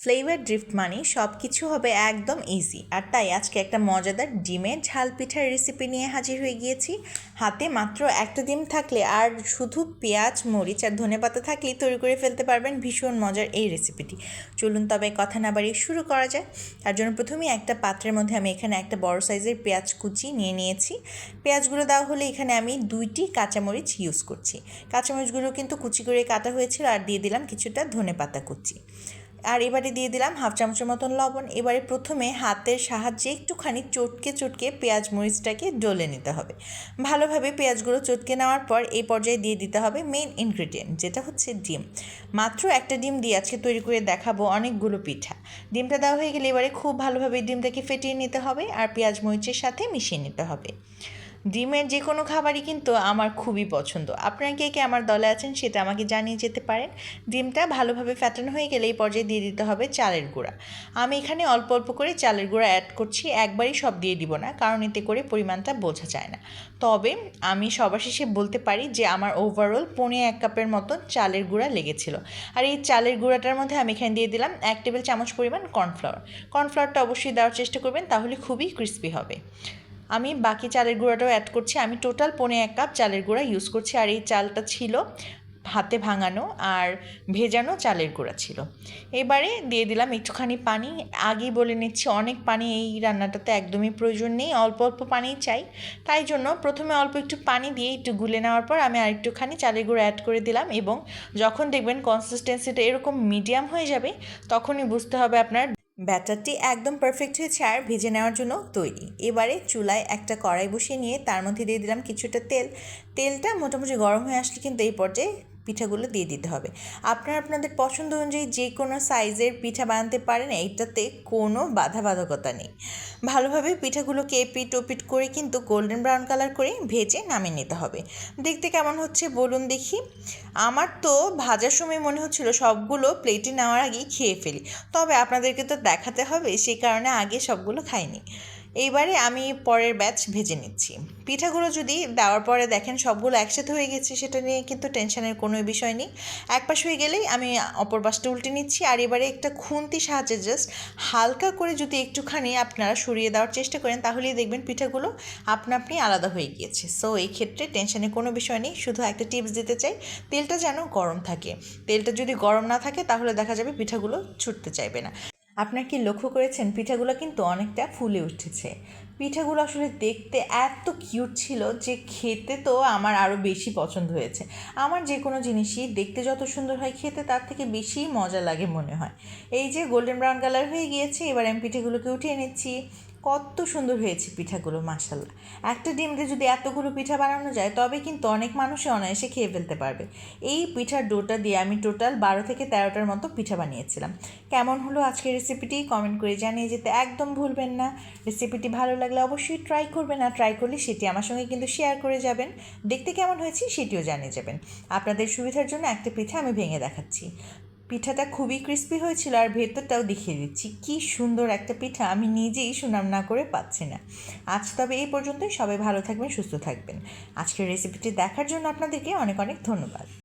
Flavour drift মানে সব কিছু হবে একদম ইজি। আর তাই আজকে একটা মজাদার ডিমের ঝাল পিঠার রেসিপি নিয়ে হাজির হয়ে গিয়েছি। হাতে মাত্র একটা ডিম থাকলে আর শুধু পেঁয়াজ, মরিচ আর ধনেপাতা থাকলেই তৈরি করে ফেলতে পারবেন ভীষণ মজার এই রেসিপিটি। চলুন তবে কথা না বাড়িয়ে শুরু করা যায়। তার জন্য প্রথমেই একটা পাত্রের মধ্যে আমি এখানে একটা বড় সাইজের পেঁয়াজ কুচি নিয়ে নিয়েছি। পেঁয়াজগুলো দেওয়া হলে এখানে আমি 2টি কাঁচামরিচ ইউজ করছি। কাঁচামরিচগুলো কিন্তু কুচি করে কাটা হয়েছিল। আর দিয়ে দিলাম কিছুটা ধনেপাতা কুচি। আর এবারে দিয়ে দিলাম হাফ চামচের মতন লবণ। এবারে প্রথমে হাতের সাহায্যে একটুখানি চটকে চটকে পেঁয়াজ মরিচটাকে ডলে নিতে হবে। ভালোভাবে পেঁয়াজগুলো চটকে নেওয়ার পর এই পর্যায়ে দিয়ে দিতে হবে মেইন ইনগ্রেডিয়েন্ট, যেটা হচ্ছে ডিম। মাত্র একটা ডিম দিয়ে আজকে তৈরি করে দেখাবো অনেকগুলো পিঠা। ডিমটা দেওয়া হয়ে গেলে এবারে খুব ভালোভাবে ডিমটাকে ফেটিয়ে নিতে হবে আর পেঁয়াজ মরিচের সাথে মিশিয়ে নিতে হবে। ডিমের যে কোনো খাবারই কিন্তু আমার খুবই পছন্দ। আপনারা কে কে আমার দলে আছেন সেটা আমাকে জানিয়ে যেতে পারেন। ডিমটা ভালোভাবে ফ্যাটানো হয়ে গেলে এই পর্যায়ে দিয়ে দিতে হবে চালের গুঁড়া। আমি এখানে অল্প অল্প করে চালের গুঁড়া অ্যাড করছি, একবারই সব দিয়ে দিব না, কারণ এতে করে পরিমাণটা বোঝা যায় না। তবে আমি সবার শেষে বলতে পারি যে আমার ওভারঅল 1.5 কাপের মতন চালের গুঁড়া লেগেছিল। আর এই চালের গুঁড়াটার মধ্যে আমি এখানে দিয়ে দিলাম 1 টেবিল চামচ পরিমাণ কর্নফ্লাওয়ার। কর্নফ্লাওয়ারটা অবশ্যই দেওয়ার চেষ্টা করবেন, তাহলে খুবই ক্রিস্পি হবে। আমি বাকি চালের গুঁড়াটাও অ্যাড করছি। আমি টোটাল 1.5 কাপ চালের গুঁড়া ইউজ করছি। আর এই চালটা ছিল হাতে ভাঙানো আর ভেজানো চালের গুঁড়া ছিল। এবারে দিয়ে দিলাম একটুখানি পানি। আগেই বলে নিচ্ছি, অনেক পানি এই রান্নাটাতে একদমই প্রয়োজন নেই, অল্প অল্প পানিই চাই। তাই জন্য প্রথমে অল্প একটু পানি দিয়ে একটু গুলে নেওয়ার পর আমি আরেকটুখানি চালের গুঁড়া অ্যাড করে দিলাম। এবং যখন দেখবেন কনসিস্টেন্সিটা এরকম মিডিয়াম হয়ে যাবে, তখনই বুঝতে হবে আপনার ব্যাটারটি একদম পারফেক্ট হয়েছে আর ভেজে নেওয়ার জন্য তৈরি। এবারে চুলায় একটা কড়াই বসিয়ে নিয়ে তার মধ্যে দিয়ে দিলাম কিছুটা তেল। তেলটা মোটামুটি গরম হয়ে আসলে কিন্তু এই পর্যায়ে পিঠাগুলো দিয়ে দিতে হবে। আপনারা আপনাদের পছন্দ অনুযায়ী যে কোনো সাইজের পিঠা বানাতে পারেন, এইটাতে কোনো বাধকতা নেই। ভালোভাবে পিঠাগুলোকে এপিট ওপিট করে কিন্তু গোল্ডেন ব্রাউন কালার করে ভেজে নামিয়ে নিতে হবে। দেখতে কেমন হচ্ছে বলুন দেখি। আমার তো ভাজার সময় মনে হচ্ছিল সবগুলো প্লেটে নেওয়ার আগেই খেয়ে ফেলি, তবে আপনাদেরকে তো দেখাতে হবে, সেই কারণে আগে সবগুলো খাইনি। এইবারে আমি পরের ব্যাচ ভেজে নিচ্ছি। পিঠাগুলো যদি দেওয়ার পরে দেখেন সবগুলো একসাথে হয়ে গেছে, সেটা নিয়ে কিন্তু টেনশনের কোনো বিষয় নেই। এক পাশ হয়ে গেলেই আমি অপর পাশটা উল্টে নিচ্ছি। আর এবারে একটা খুন্তির সাহায্যে জাস্ট হালকা করে যদি একটুখানি আপনারা সরিয়ে দেওয়ার চেষ্টা করেন, তাহলেই দেখবেন পিঠাগুলো আপনা আপনি আলাদা হয়ে গিয়েছে। সো এই ক্ষেত্রে টেনশনের কোনো বিষয় নেই। শুধু একটা টিপস দিতে চাই, তেলটা যেন গরম থাকে। তেলটা যদি গরম না থাকে তাহলে দেখা যাবে পিঠাগুলো ছুটতে চাইবে না। আপনার কি লক্ষ্য করেছেন পিঠাগুলো কিন্তু অনেকটা ফুলে উঠেছে। পিঠাগুলো আসলে দেখতে এত কিউট ছিল যে খেতে তো আমার আরও বেশি পছন্দ হয়েছে। আমার যে কোনো জিনিসই দেখতে যত সুন্দর হয়, খেতে তার থেকে বেশি মজা লাগে মনে হয়। এই যে গোল্ডেন ব্রাউন কালার হয়ে গিয়েছে, এবার আমি পিঠাগুলোকে উঠিয়ে নিচ্ছি। কত সুন্দর হয়েছে পিঠাগুলো, মাশাল্লাহ। একটা ডিম দিয়ে যদি এতগুলো পিঠা বানানো যায়, তবে কিন্তু অনেক মানুষই অনায়াসে খেয়ে ফেলতে পারবে। এই পিঠার ডোটা দিয়ে আমি টোটাল 12 থেকে 13টার মতো পিঠা বানিয়েছিলাম। কেমন হলো আজকের রেসিপিটি কমেন্ট করে জানিয়ে যেতে একদম ভুলবেন না। রেসিপিটি ভালো লাগলে অবশ্যই ট্রাই করবেন, আর ট্রাই করলে সেটি আমার সঙ্গে কিন্তু শেয়ার করে যাবেন। দেখতে কেমন হয়েছে সেটিও জানিয়ে যাবেন। আপনাদের সুবিধার জন্য একটা পিঠা আমি ভেঙে দেখাচ্ছি। পিঠাটা খুবই ক্রিস্পি হয়েছিল, আর ভেতরটাও দেখিয়ে দিচ্ছি। কি সুন্দর একটা পিঠা, আমি নিজেই সুনাম না করে পাচ্ছি না। আজ তবে এই পর্যন্তই। সবাই ভালো থাকবেন, সুস্থ থাকবেন। আজকের রেসিপিটি দেখার জন্য আপনাদেরকে অনেক অনেক ধন্যবাদ।